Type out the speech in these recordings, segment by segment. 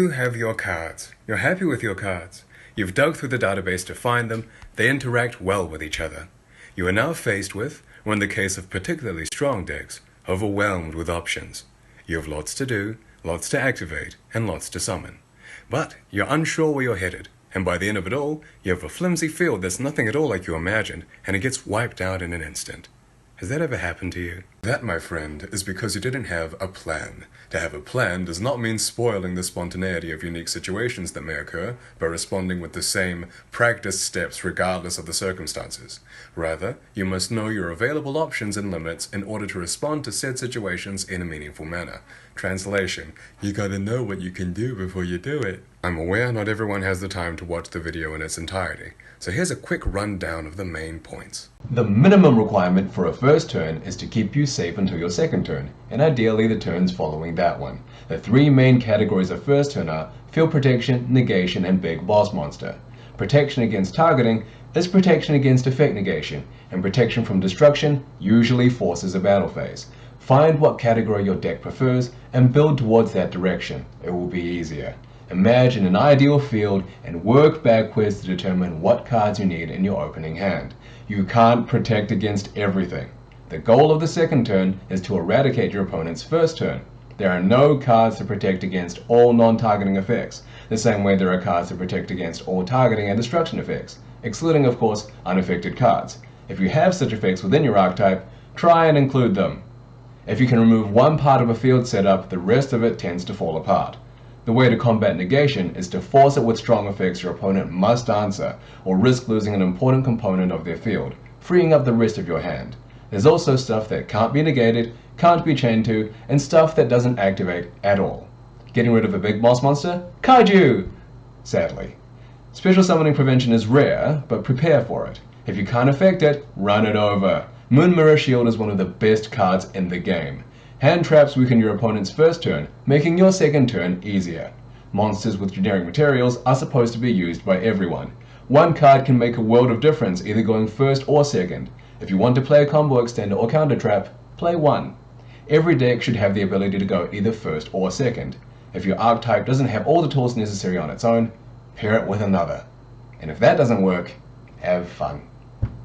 You have your cards. You're happy with your cards. You've dug through the database to find them. They interact well with each other. You are now faced with, or in the case of particularly strong decks, overwhelmed with options. You have lots to do, lots to activate, and lots to summon. But you're unsure where you're headed, and by the end of it all, you have a flimsy field that's nothing at all like you imagined, and it gets wiped out in an instant. Has that ever happened to you? That, my friend, is because you didn't have a plan. To have a plan does not mean spoiling the spontaneity of unique situations that may occur by responding with the same practiced steps regardless of the circumstances. Rather, you must know your available options and limits in order to respond to said situations in a meaningful manner. Translation: you gotta know what you can do before you do it. I'm aware not everyone has the time to watch the video in its entirety, so here's a quick rundown of the main points. The minimum requirement for a first turn is to keep you safe until your second turn, and ideally the turns following that one. The three main categories of first turn are field protection, negation, and big boss monster. Protection against targeting is protection against effect negation, and protection from destruction usually forces a battle phase. Find what category your deck prefers and build towards that direction. It will be easier. Imagine an ideal field and work backwards to determine what cards you need in your opening hand. You can't protect against everything. The goal of the second turn is to eradicate your opponent's first turn. There are no cards to protect against all non-targeting effects, the same way there are cards to protect against all targeting and destruction effects, excluding of course unaffected cards. If you have such effects within your archetype, try and include them. If you can remove one part of a field setup, the rest of it tends to fall apart. The way to combat negation is to force it with strong effects your opponent must answer, or risk losing an important component of their field, freeing up the rest of your hand. There's also stuff that can't be negated, can't be chained to, and stuff that doesn't activate at all. Getting rid of a big boss monster? Kaiju! Sadly. Special summoning prevention is rare, but prepare for it. If you can't affect it, run it over. Moon Mirror Shield is one of the best cards in the game. Hand traps weaken your opponent's first turn, making your second turn easier. Monsters with generic materials are supposed to be used by everyone. One card can make a world of difference, either going first or second. If you want to play a combo extender or counter trap, play one. Every deck should have the ability to go either first or second. If your archetype doesn't have all the tools necessary on its own, pair it with another. And if that doesn't work, have fun.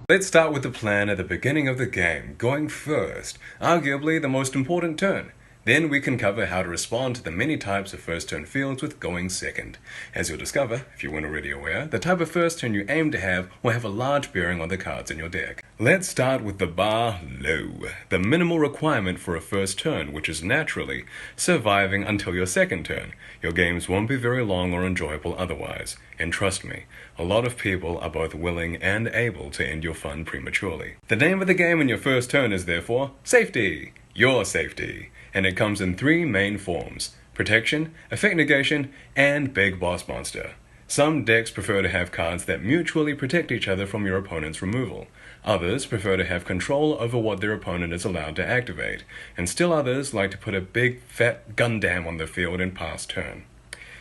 Let's start with the plan at the beginning of the game, going first, arguably the most important turn. Then we can cover how to respond to the many types of first turn fields with going second. As you'll discover, if you weren't already aware, the type of first turn you aim to have will have a large bearing on the cards in your deck. Let's start with the bar low, the minimal requirement for a first turn, which is naturally surviving until your second turn. Your games won't be very long or enjoyable otherwise, and trust me, a lot of people are both willing and able to end your fun prematurely. The name of the game in your first turn is therefore safety, your safety. And it comes in three main forms: protection, effect negation, and big boss monster. Some decks prefer to have cards that mutually protect each other from your opponent's removal. Others prefer to have control over what their opponent is allowed to activate. And still others like to put a big fat GUNDAM on the field and pass turn.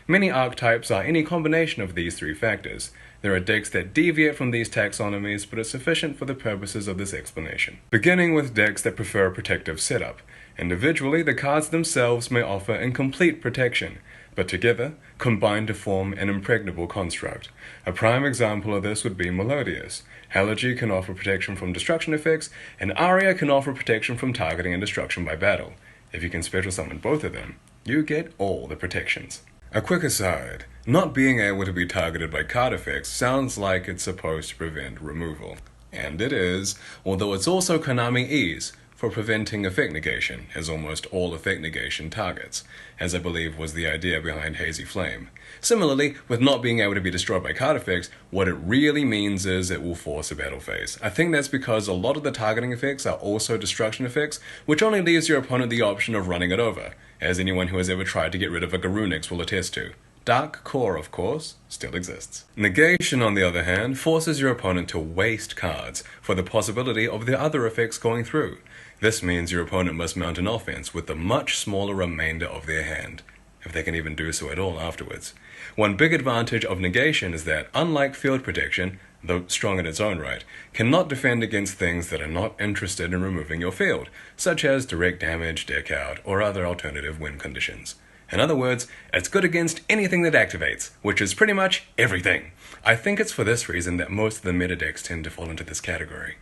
Many archetypes are any combination of these three factors. There are decks that deviate from these taxonomies, but are sufficient for the purposes of this explanation. Beginning with decks that prefer a protective setup. Individually, the cards themselves may offer incomplete protection, but together combine to form an impregnable construct. A prime example of this would be Melodious. Halogy can offer protection from destruction effects, and Aria can offer protection from targeting and destruction by battle. If you can special summon both of them, you get all the protections. A quick aside, not being able to be targeted by card effects sounds like it's supposed to prevent removal. And it is, although it's also Konami E's for preventing effect negation, as almost all effect negation targets, as I believe was the idea behind Hazy Flame. Similarly, with not being able to be destroyed by card effects, what it really means is it will force a battle phase. I think that's because a lot of the targeting effects are also destruction effects, which only leaves your opponent the option of running it over, as anyone who has ever tried to get rid of a Garunix will attest to. Dark Core, of course, still exists. Negation, on the other hand, forces your opponent to waste cards for the possibility of the other effects going through. This means your opponent must mount an offense with the much smaller remainder of their hand, if they can even do so at all afterwards. One big advantage of negation is that, unlike field protection, though strong in its own right, cannot defend against things that are not interested in removing your field, such as direct damage, deck out, or other alternative win conditions. In other words, it's good against anything that activates, which is pretty much everything. I think it's for this reason that most of the meta decks tend to fall into this category.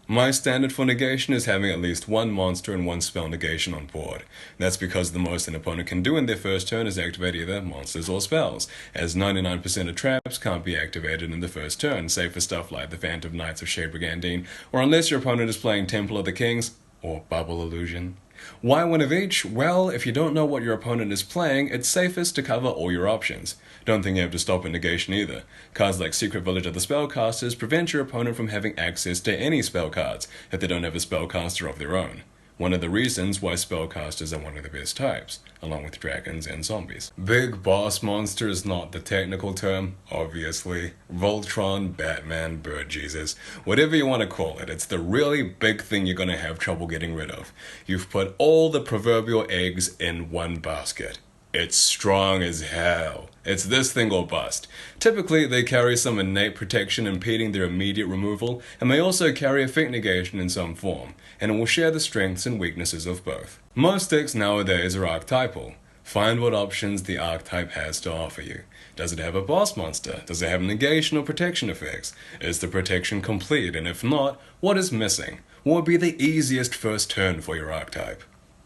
My standard for negation is having at least one monster and one spell negation on board. That's because the most an opponent can do in their first turn is activate either monsters or spells, as 99% of traps can't be activated in the first turn, save for stuff like the Phantom Knights of Shade Brigandine, or unless your opponent is playing Temple of the Kings, or Bubble Illusion. Why one of each? Well, if you don't know what your opponent is playing, it's safest to cover all your options. Don't think you have to stop at negation either. Cards like Secret Village of the Spellcasters prevent your opponent from having access to any spell cards if they don't have a spellcaster of their own. One of the reasons why spellcasters are one of the best types, along with dragons and zombies. Big boss monster is not the technical term, obviously. Voltron, Batman, Bird Jesus, whatever you want to call it, it's the really big thing you're going to have trouble getting rid of. You've put all the proverbial eggs in one basket. It's strong as hell. It's this thing or bust. Typically, they carry some innate protection impeding their immediate removal, and may also carry effect negation in some form, and it will share the strengths and weaknesses of both. Most decks nowadays are archetypal. Find what options the archetype has to offer you. Does it have a boss monster? Does it have negation or protection effects? Is the protection complete? And if not, what is missing? What would be the easiest first turn for your archetype?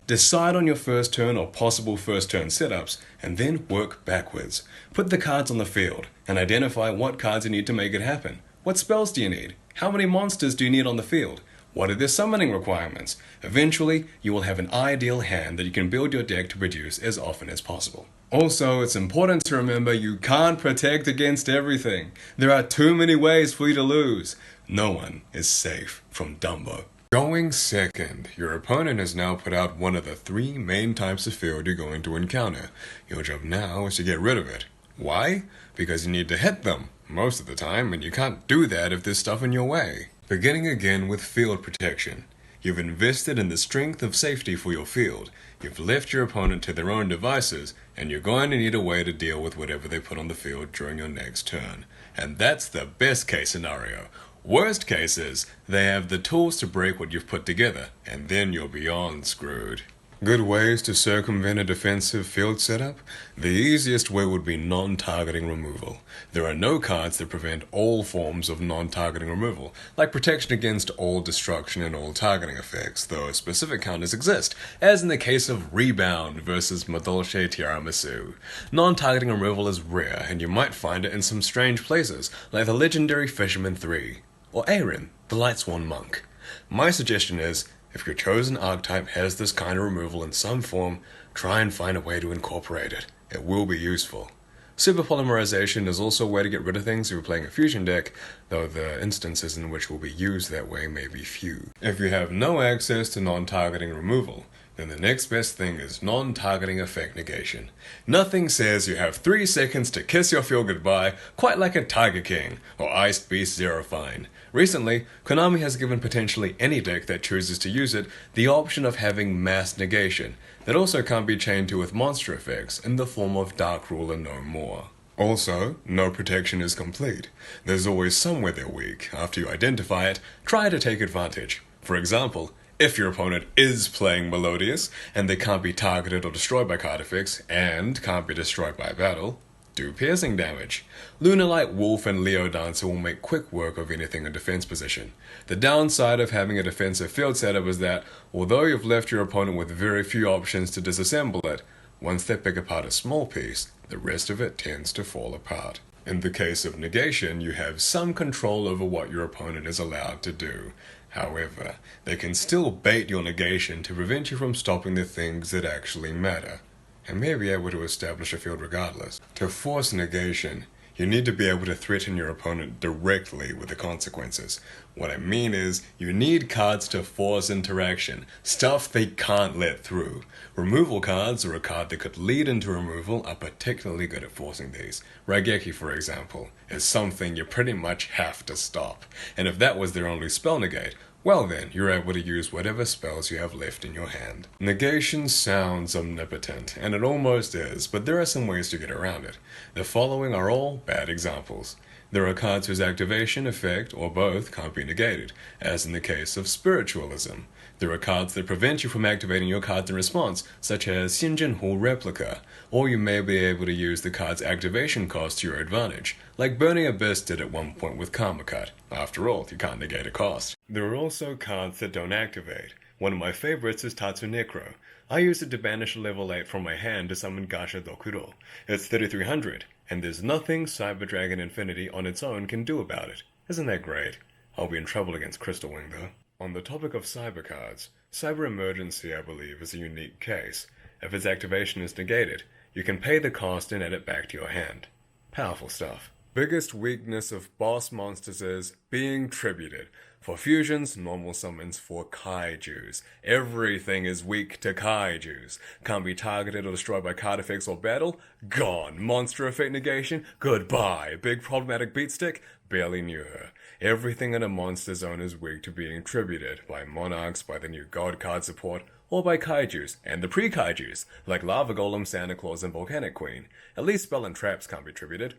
Decide on your first turn or possible first turn setups, and then work backwards. Put the cards on the field, and identify what cards you need to make it happen. What spells do you need? How many monsters do you need on the field? What are their summoning requirements? Eventually, you will have an ideal hand that you can build your deck to produce as often as possible. Also, it's important to remember you can't protect against everything. There are too many ways for you to lose. No one is safe from Dumbo. Going second, your opponent has now put out one of the three main types of field you're going to encounter. Your job now is to get rid of it. Why? Because you need to hit them most of the time, and you can't do that if there's stuff in your way. Beginning again with field protection. You've invested in the strength of safety for your field. You've left your opponent to their own devices, and you're going to need a way to deal with whatever they put on the field during your next turn. And that's the best case scenario. Worst case is, they have the tools to break what you've put together, and then you're beyond screwed. Good ways to circumvent a defensive field setup? The easiest way would be non-targeting removal. There are no cards that prevent all forms of non-targeting removal, like protection against all destruction and all targeting effects, though specific counters exist, as in the case of Rebound versus Madolce Tiramisu. Non-targeting removal is rare, and you might find it in some strange places, like the legendary Fisherman 3. Or Aaron, the Lightsworn Monk. My suggestion is, if your chosen archetype has this kind of removal in some form, try and find a way to incorporate it. It will be useful. Superpolymerization is also a way to get rid of things if you're playing a fusion deck, though the instances in which will be used that way may be few. If you have no access to non-targeting removal, then the next best thing is non-targeting effect negation. Nothing says you have 3 seconds to kiss your field goodbye quite like a Tiger King or Iced Beast Zero Fine. Recently, Konami has given potentially any deck that chooses to use it the option of having mass negation that also can't be chained to with monster effects in the form of Dark Ruler no more. Also, no protection is complete. There's always somewhere they're weak. After you identify it, try to take advantage. For example, if your opponent is playing Melodious, and they can't be targeted or destroyed by card effects, and can't be destroyed by battle, do piercing damage. Lunalight Wolf and Leo Dancer will make quick work of anything in defense position. The downside of having a defensive field setup is that, although you've left your opponent with very few options to disassemble it, once they pick apart a small piece, the rest of it tends to fall apart. In the case of negation, you have some control over what your opponent is allowed to do. However, they can still bait your negation to prevent you from stopping the things that actually matter, and may be able to establish a field regardless. To force negation, you need to be able to threaten your opponent directly with the consequences. What I mean is, you need cards to force interaction, stuff they can't let through. Removal cards, or a card that could lead into removal, are particularly good at forcing these. Raigeki, for example, is something you pretty much have to stop. And if that was their only spell negate, well then, you're able to use whatever spells you have left in your hand. Negation sounds omnipotent, and it almost is, but there are some ways to get around it. The following are all bad examples. There are cards whose activation, effect, or both can't be negated, as in the case of Spiritualism. There are cards that prevent you from activating your cards in response, such as Xinjianhu Replica, or you may be able to use the card's activation cost to your advantage, like Burning Abyss did at one point with Karma Cut. After all, you can't negate a cost. There are also cards that don't activate. One of my favorites is Tatsu Necro. I use it to banish a level 8 from my hand to summon Gasha Dokuro. It's 3300, and there's nothing Tyranno Infinity on its own can do about it. Isn't that great? I'll be in trouble against Crystal Wing though. On the topic of cyber cards, Cyber Emergency I believe is a unique case. If its activation is negated, you can pay the cost and add it back to your hand. Powerful stuff. Biggest weakness of boss monsters is being tributed. For fusions, normal summons for kaijus. Everything is weak to kaijus. Can't be targeted or destroyed by card effects or battle? Gone. Monster effect negation? Goodbye. Big problematic beatstick? Barely knew her. Everything in a monster zone is weak to being tributed by monarchs, by the new god card support, or by kaijus, and the pre-kaijus, like Lava Golem, Santa Claus, and Volcanic Queen. At least spell and traps can't be tributed.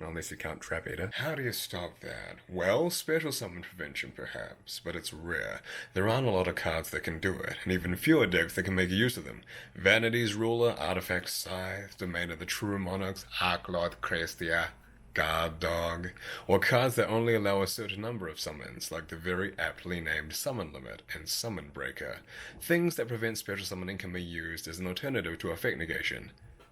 Unless you count Trap Eater. How do you stop that? Well, special summon prevention perhaps, but it's rare. There aren't a lot of cards that can do it, and even fewer decks that can make use of them. Vanity's Ruler, Artifact Scythe, Domain of the True Monarchs, Arklord Crestia, Guard Dog, or cards that only allow a certain number of summons, like the very aptly named Summon Limit and Summon Breaker. Things that prevent special summoning can be used as an alternative to effect negation.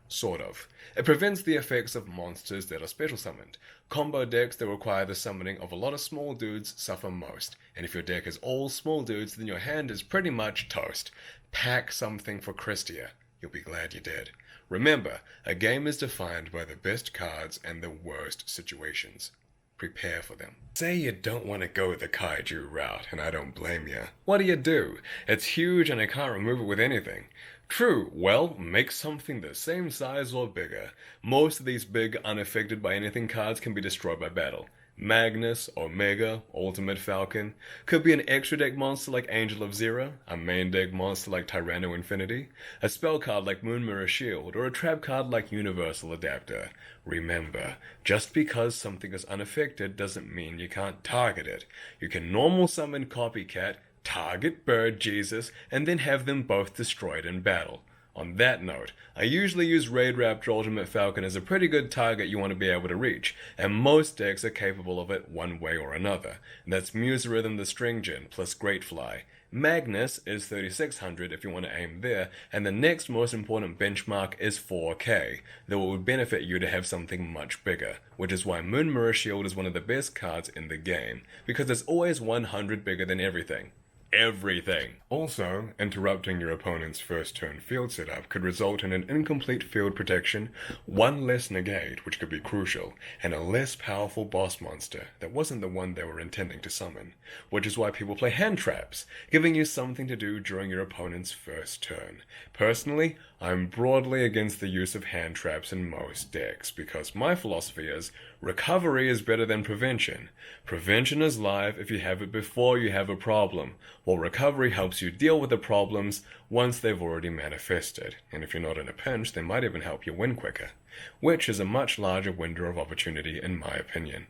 Sort of. It prevents the effects of monsters that are special summoned. Combo decks that require the summoning of a lot of small dudes suffer most, and if your deck is all small dudes, then your hand is pretty much toast. Pack something for Crestia. You'll be glad you did. Remember, a game is defined by the best cards and the worst situations. Prepare for them. Say you don't want to go the kaiju route, and I don't blame you. What do? It's huge and I can't remove it with anything. True, well, make something the same size or bigger. Most of these big, unaffected by anything cards can be destroyed by battle. Magnus, Omega, Ultimate Falcon. Could be an extra deck monster like Angel of Zero, a main deck monster like Tyranno Infinity, a spell card like Moon Mirror Shield, or a trap card like Universal Adapter. Remember, just because something is unaffected doesn't mean you can't target it. You can normal summon Copycat, target Bird Jesus, and then have them both destroyed in battle. On that note, I usually use Raid Raptor Ultimate Falcon as a pretty good target you want to be able to reach, and most decks are capable of it one way or another. That's Muse Rhythm the String Gen plus Greatfly. Magnus is 3600 if you want to aim there, and the next most important benchmark is 4K, though it would benefit you to have something much bigger, which is why Moon Mirror Shield is one of the best cards in the game, because it's always 100 bigger than everything. Everything. Also, interrupting your opponent's first turn field setup could result in an incomplete field protection, one less negate, which could be crucial, and a less powerful boss monster that wasn't the one they were intending to summon, which is why people play hand traps, giving you something to do during your opponent's first turn. Personally, I'm broadly against the use of hand traps in most decks, because my philosophy is, recovery is better than prevention. Prevention is live if you have it before you have a problem, while recovery helps you deal with the problems once they've already manifested, and if you're not in a pinch, they might even help you win quicker, which is a much larger window of opportunity in my opinion.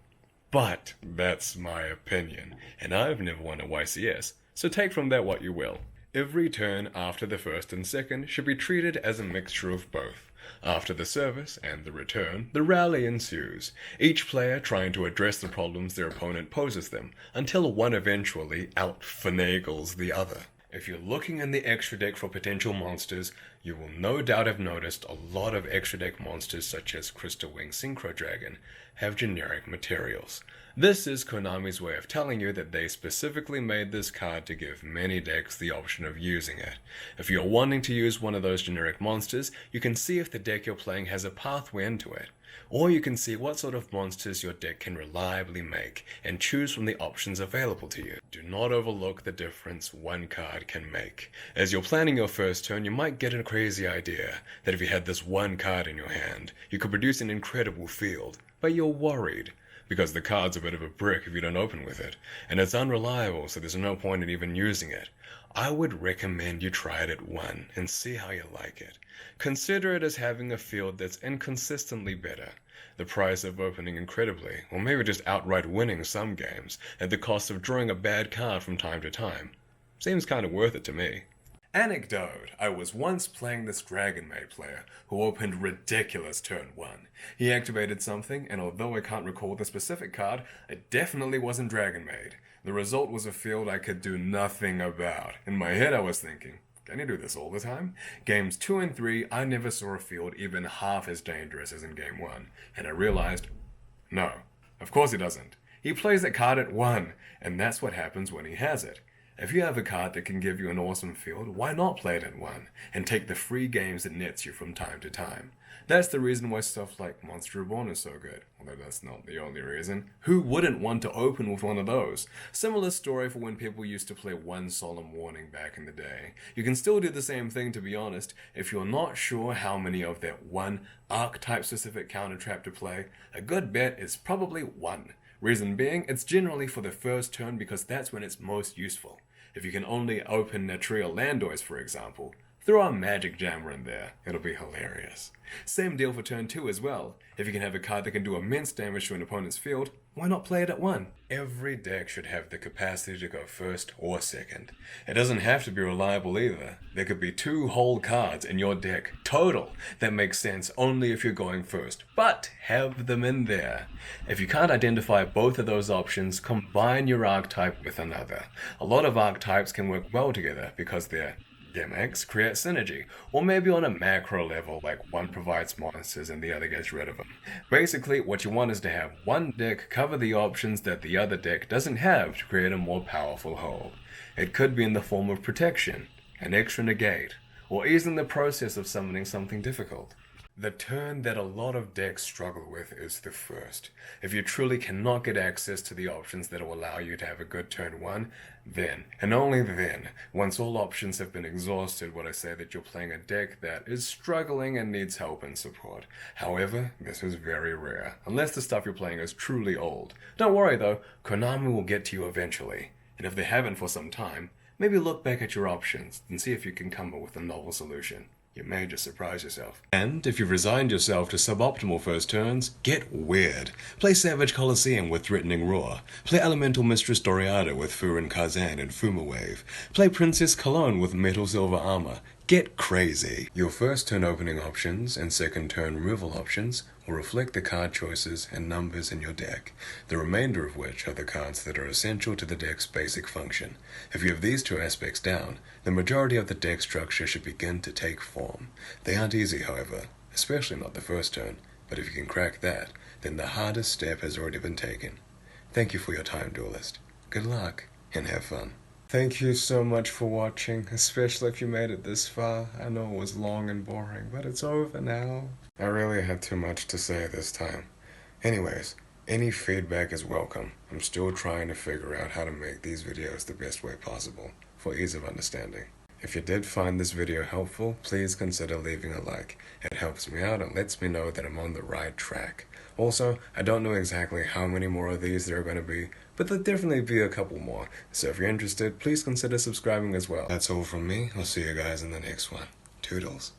But that's my opinion, and I've never won a YCS, so take from that what you will. Every turn after the first and second should be treated as a mixture of both. After the service and the return, the rally ensues, each player trying to address the problems their opponent poses them, until one eventually out-finagles the other. If you're looking in the extra deck for potential monsters, you will no doubt have noticed a lot of extra deck monsters such as Crystal Wing Synchro Dragon have generic materials. This is Konami's way of telling you that they specifically made this card to give many decks the option of using it. If you're wanting to use one of those generic monsters, you can see if the deck you're playing has a pathway into it. Or you can see what sort of monsters your deck can reliably make, and choose from the options available to you. Do not overlook the difference one card can make. As you're planning your first turn, you might get a crazy idea that if you had this one card in your hand, you could produce an incredible field, but you're worried, because the card's a bit of a brick if you don't open with it, and it's unreliable, so there's no point in even using it. I would recommend you try it at one and see how you like it. Consider it as having a field that's inconsistently better. The price of opening incredibly, or maybe just outright winning some games, at the cost of drawing a bad card from time to time. Seems kinda worth it to me. Anecdote: I was once playing this Dragon Maid player who opened ridiculous turn 1. He activated something, and although I can't recall the specific card, it definitely wasn't Dragon Maid. The result was a field I could do nothing about. In my head I was thinking, can you do this all the time? Games 2 and 3, I never saw a field even half as dangerous as in game 1, and I realized, no, of course he doesn't. He plays that card at 1, and that's what happens when he has it. If you have a card that can give you an awesome field, why not play it at 1, and take the free games it nets you from time to time? That's the reason why stuff like Monster Reborn is so good, although that's not the only reason. Who wouldn't want to open with one of those? Similar story for when people used to play One Solemn Warning back in the day. You can still do the same thing, to be honest. If you're not sure how many of that one archetype specific counter trap to play, a good bet is probably 1. Reason being, it's generally for the first turn because that's when it's most useful. If you can only open Natria Landois, for example, throw a Magic Jammer in there. It'll be hilarious. Same deal for turn 2 as well. If you can have a card that can do immense damage to an opponent's field, why not play it at 1? Every deck should have the capacity to go first or second. It doesn't have to be reliable either. There could be 2 whole cards in your deck total that make sense only if you're going first, but have them in there. If you can't identify both of those options, combine your archetype with another. A lot of archetypes can work well together because they're gimmicks create synergy, or maybe on a macro level, like one provides monsters and the other gets rid of them. Basically, what you want is to have one deck cover the options that the other deck doesn't have to create a more powerful whole. It could be in the form of protection, an extra negate, or easing the process of summoning something difficult. The turn that a lot of decks struggle with is the first. If you truly cannot get access to the options that will allow you to have a good turn 1, then, and only then, once all options have been exhausted, would I say that you're playing a deck that is struggling and needs help and support. However, this is very rare, unless the stuff you're playing is truly old. Don't worry though, Konami will get to you eventually, and if they haven't for some time, maybe look back at your options and see if you can come up with a novel solution. You may just surprise yourself. And if you've resigned yourself to suboptimal first turns, get weird. Play Savage Colosseum with Threatening Roar. Play Elemental Mistress Doriada with Furin Kazan and Fuma Wave. Play Princess Cologne with Metal Silver Armor. Get crazy. Your first turn opening options and second turn removal options will reflect the card choices and numbers in your deck, the remainder of which are the cards that are essential to the deck's basic function. If you have these 2 aspects down, the majority of the deck structure should begin to take form. They aren't easy, however, especially not the first turn, but if you can crack that, then the hardest step has already been taken. Thank you for your time, Duelist. Good luck, and have fun. Thank you so much for watching, especially if you made it this far. I know it was long and boring, but it's over now. I really had too much to say this time. Anyways, any feedback is welcome. I'm still trying to figure out how to make these videos the best way possible, for ease of understanding. If you did find this video helpful, please consider leaving a like. It helps me out and lets me know that I'm on the right track. Also, I don't know exactly how many more of these there are going to be, but there'll definitely be a couple more. So if you're interested, please consider subscribing as well. That's all from me. I'll see you guys in the next one. Toodles.